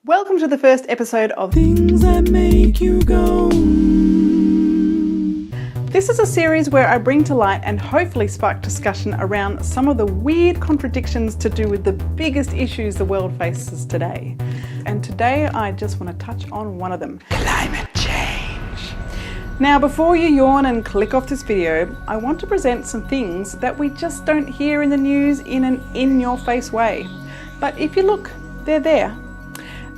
Welcome to the first episode of Things That Make You Go. This is a series where I bring to light and hopefully spark discussion around some of the weird contradictions to do with the biggest issues the world faces today. And today I just want to touch on one of them, climate change. Now before you yawn and click off this video, I want to present some things that we just don't hear in the news in an in-your-face way. But if you look, they're there.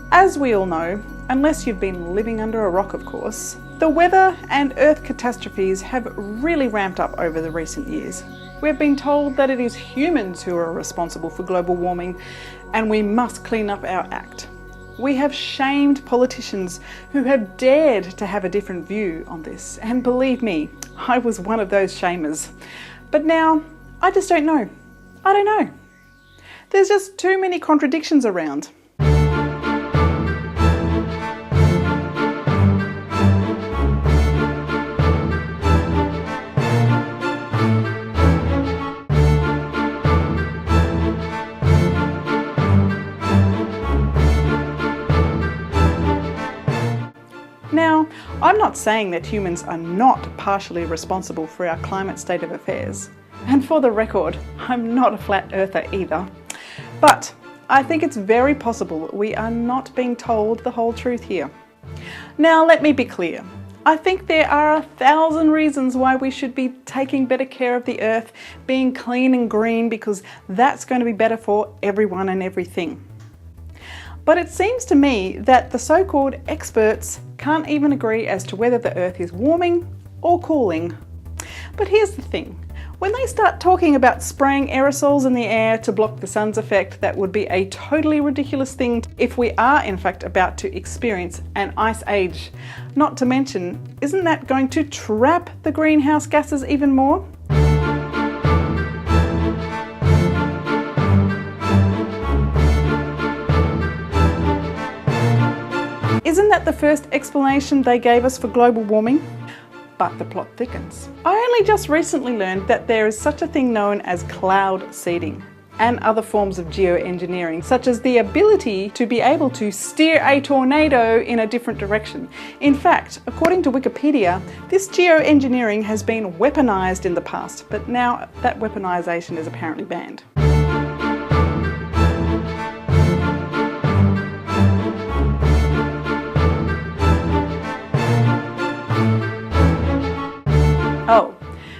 As we all know, unless you've been living under a rock of course, the weather and earth catastrophes have really ramped up over the recent years. We've been told that it is humans who are responsible for global warming and we must clean up our act. We have shamed politicians who have dared to have a different view on this, and believe me, I was one of those shamers. But now, I just don't know. I don't know. There's just too many contradictions around. Now, I'm not saying that humans are not partially responsible for our climate state of affairs. And for the record, I'm not a flat earther either. But I think it's very possible we are not being told the whole truth here. Now, let me be clear. I think there are 1,000 reasons why we should be taking better care of the earth, being clean and green, because that's going to be better for everyone and everything. But it seems to me that the so-called experts can't even agree as to whether the earth is warming or cooling. But here's the thing. When they start talking about spraying aerosols in the air to block the sun's effect, that would be a totally ridiculous thing if we are in fact about to experience an ice age. Not to mention, isn't that going to trap the greenhouse gases even more? Isn't that the first explanation they gave us for global warming? But the plot thickens. I only just recently learned that there is such a thing known as cloud seeding and other forms of geoengineering, such as the ability to be able to steer a tornado in a different direction. In fact, according to Wikipedia, this geoengineering has been weaponized in the past, but now that weaponization is apparently banned. Oh,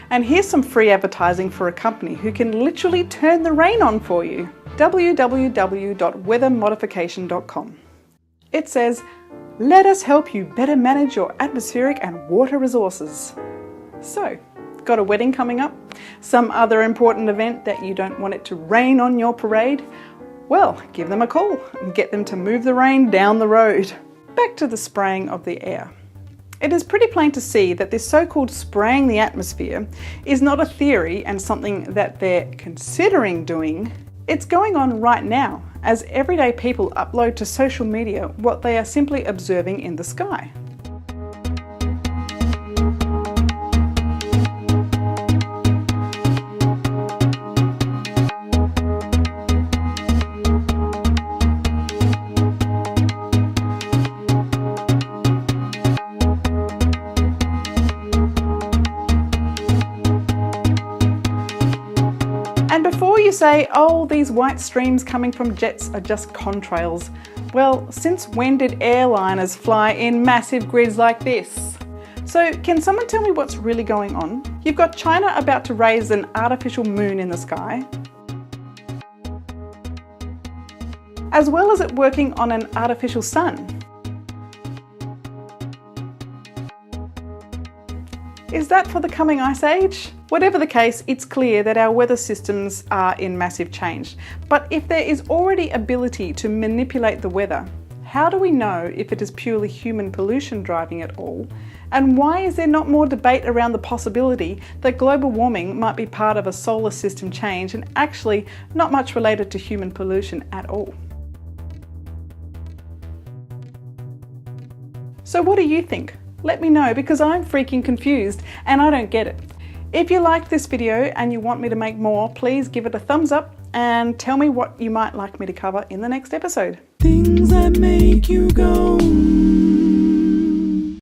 and here's some free advertising for a company who can literally turn the rain on for you. www.weathermodification.com. It says, "Let us help you better manage your atmospheric and water resources." So, got a wedding coming up? Some other important event that you don't want it to rain on your parade? Well, give them a call and get them to move the rain down the road. Back to the spraying of the air. It is pretty plain to see that this so-called spraying the atmosphere is not a theory and something that they're considering doing. It's going on right now as everyday people upload to social media what they are simply observing in the sky. And before you say, oh, these white streams coming from jets are just contrails, well, since when did airliners fly in massive grids like this? So can someone tell me what's really going on? You've got China about to raise an artificial moon in the sky, as well as it working on an artificial sun. Is that for the coming ice age? Whatever the case, it's clear that our weather systems are in massive change. But if there is already ability to manipulate the weather, how do we know if it is purely human pollution driving it all? And why is there not more debate around the possibility that global warming might be part of a solar system change and actually not much related to human pollution at all? So what do you think? Let me know, because I'm freaking confused and I don't get it. If you liked this video and you want me to make more, please give it a thumbs up and tell me what you might like me to cover in the next episode. Things that make you go